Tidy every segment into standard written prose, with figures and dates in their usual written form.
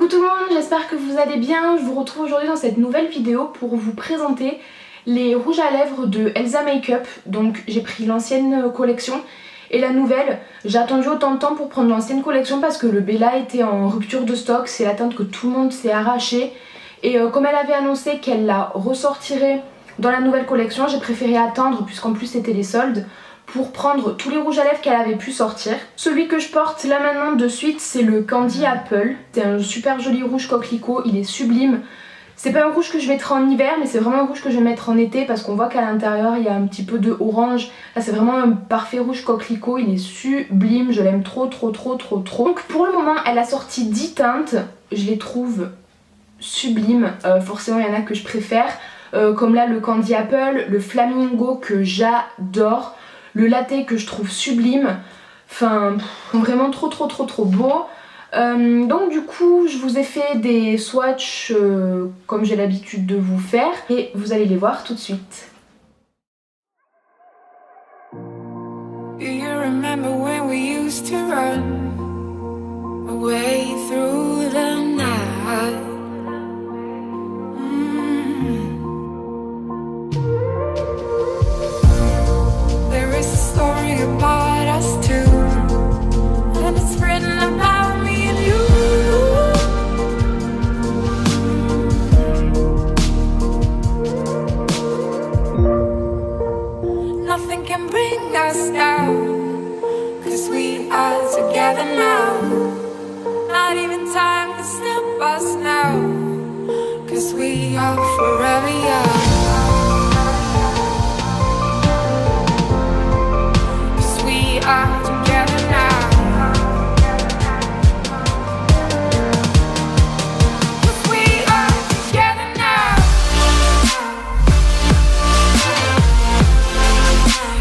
Coucou tout le monde, j'espère que vous allez bien. Je vous retrouve aujourd'hui dans cette nouvelle vidéo pour vous présenter les rouges à lèvres de Elsa Makeup. Donc j'ai pris l'ancienne collection et la nouvelle. J'ai attendu autant de temps pour prendre l'ancienne collection parce que le Bella était en rupture de stock. C'est la teinte que tout le monde s'est arraché. Et comme elle avait annoncé qu'elle la ressortirait dans la nouvelle collection, j'ai préféré attendre puisqu'en plus c'était les soldes, pour prendre tous les rouges à lèvres qu'elle avait pu sortir. Celui que je porte là maintenant de suite, c'est le Candy Apple. C'est un super joli rouge coquelicot, il est sublime. C'est pas un rouge que je mettrai en hiver, mais c'est vraiment un rouge que je vais mettre en été parce qu'on voit qu'à l'intérieur il y a un petit peu de orange. Là c'est vraiment un parfait rouge coquelicot, il est sublime, je l'aime trop. Donc pour le moment elle a sorti 10 teintes, je les trouve sublimes. Forcément il y en a que je préfère, comme là le Candy Apple, le Flamingo que j'adore, le latte que je trouve sublime, enfin vraiment trop beau. Donc du coup je vous ai fait des swatchs comme j'ai l'habitude de vous faire et vous allez les voir tout de suite. Do you remember when we used to run away through the night? There is a story about us two, and it's written about me and you. Nothing can bring us down, 'cause we are together now. Not even time can stop us now, 'cause we are forever young. Are together now. 'Cause we are together now.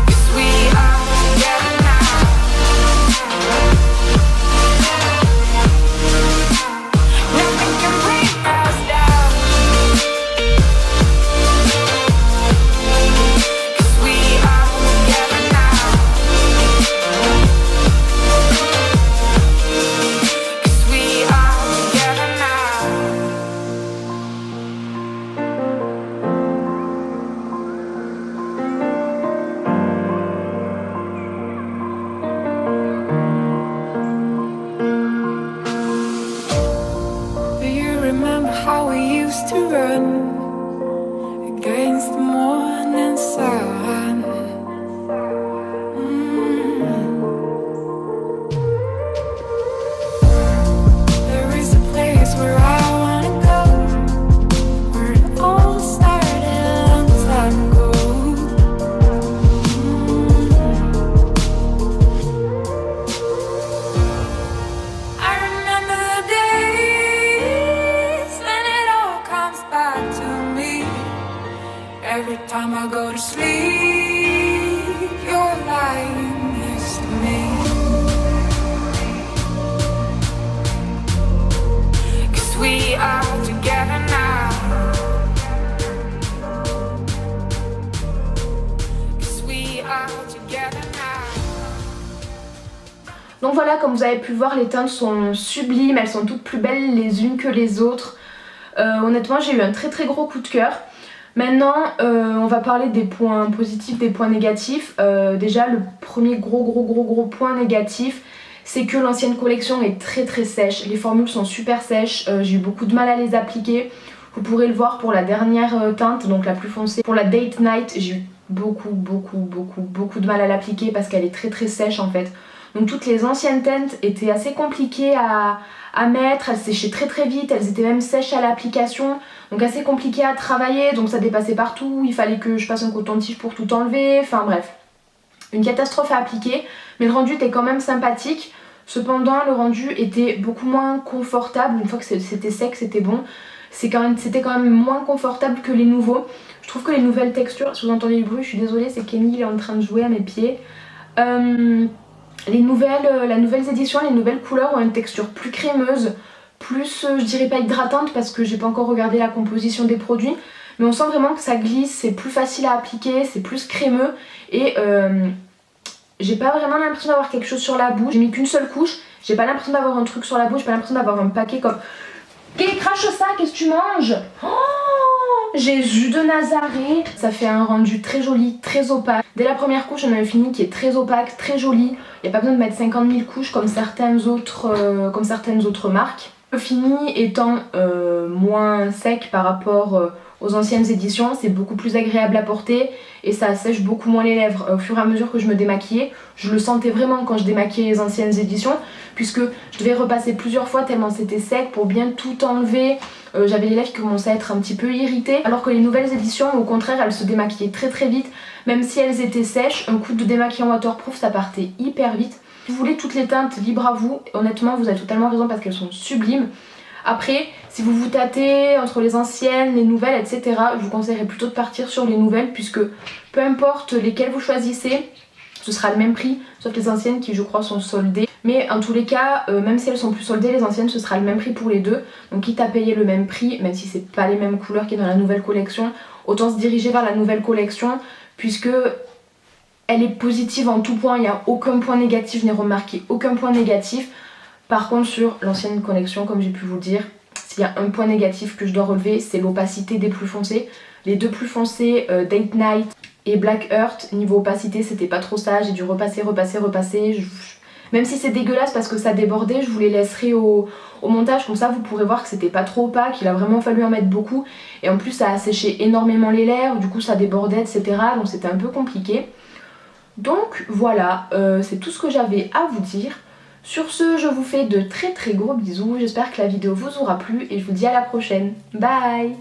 'Cause we are together now. Nothing can bring us down. 'Cause we are together now. Remember how we used to run against the morning sun. There is a place where I wanna go, where it all started a long time ago. I remember the days when it all comes back to me. Every time I go to sleep, you're lying next to me. 'Cause we are together now. 'Cause we are together now. Donc voilà, comme vous avez pu voir, les teintes sont sublimes, elles sont toutes plus belles les unes que les autres. Honnêtement j'ai eu un très gros coup de cœur. Maintenant on va parler des points positifs, des points négatifs. Déjà le premier gros point négatif, c'est que l'ancienne collection est très sèche. Les formules sont super sèches, j'ai eu beaucoup de mal à les appliquer. Vous pourrez le voir pour la dernière teinte, donc la plus foncée. Pour la Date Night, j'ai eu beaucoup de mal à l'appliquer parce qu'elle est très sèche en fait. Donc toutes les anciennes teintes étaient assez compliquées à mettre, elles séchaient très vite, elles étaient même sèches à l'application, donc assez compliquées à travailler, donc ça dépassait partout, il fallait que je passe un coton-tige pour tout enlever, enfin bref. Une catastrophe à appliquer, mais le rendu était quand même sympathique. Cependant le rendu était beaucoup moins confortable, une fois que c'était sec c'était bon. C'était quand même moins confortable que les nouveaux. Je trouve que les nouvelles textures, si vous entendez du bruit je suis désolée, c'est Kenny, il est en train de jouer à mes pieds. La nouvelle édition, les nouvelles couleurs ont une texture plus crémeuse, plus je dirais pas hydratante parce que j'ai pas encore regardé la composition des produits, mais on sent vraiment que ça glisse, c'est plus facile à appliquer, c'est plus crémeux et j'ai pas vraiment l'impression d'avoir quelque chose sur la bouche. J'ai mis qu'une seule couche, j'ai pas l'impression d'avoir un truc sur la bouche, j'ai pas l'impression d'avoir un paquet comme Crache ça, qu'est-ce que tu manges? Oh, Jésus de Nazareth. Ça fait un rendu très joli, très opaque. Dès la première couche, on a un fini qui est très opaque, très joli. Il n'y a pas besoin de mettre 50 000 couches comme certaines autres marques. Le fini étant moins sec par rapport aux anciennes éditions, c'est beaucoup plus agréable à porter et ça assèche beaucoup moins les lèvres. Au fur et à mesure que je me démaquillais, je le sentais vraiment quand je démaquillais les anciennes éditions, puisque je devais repasser plusieurs fois tellement c'était sec pour bien tout enlever. J'avais les lèvres qui commençaient à être un petit peu irritées, alors que les nouvelles éditions, au contraire, elles se démaquillaient très très vite. Même si elles étaient sèches, un coup de démaquillant waterproof, ça partait hyper vite. Si vous voulez toutes les teintes, libre à vous. Honnêtement, vous avez totalement raison parce qu'elles sont sublimes. Après, si vous vous tâtez entre les anciennes, les nouvelles, etc., je vous conseillerais plutôt de partir sur les nouvelles, puisque peu importe lesquelles vous choisissez, ce sera le même prix, sauf les anciennes qui je crois sont soldées. Mais en tous les cas, même si elles sont plus soldées, les anciennes ce sera le même prix pour les deux. Donc quitte à payer le même prix, même si c'est pas les mêmes couleurs qu'il y a dans la nouvelle collection, autant se diriger vers la nouvelle collection, puisque elle est positive en tout point, il n'y a aucun point négatif, je n'ai remarqué aucun point négatif. Par contre sur l'ancienne collection, comme j'ai pu vous le dire, s'il y a un point négatif que je dois relever, c'est l'opacité des plus foncés. Les deux plus foncés, Date Night et Black Earth, niveau opacité c'était pas trop ça, j'ai dû repasser. Même si c'est dégueulasse parce que ça débordait, je vous les laisserai au montage, comme ça vous pourrez voir que c'était pas trop opaque, il a vraiment fallu en mettre beaucoup. Et en plus ça a séché énormément les lèvres, du coup ça débordait, etc. Donc c'était un peu compliqué. Donc voilà, c'est tout ce que j'avais à vous dire. Sur ce, je vous fais de très très gros bisous, j'espère que la vidéo vous aura plu et je vous dis à la prochaine. Bye!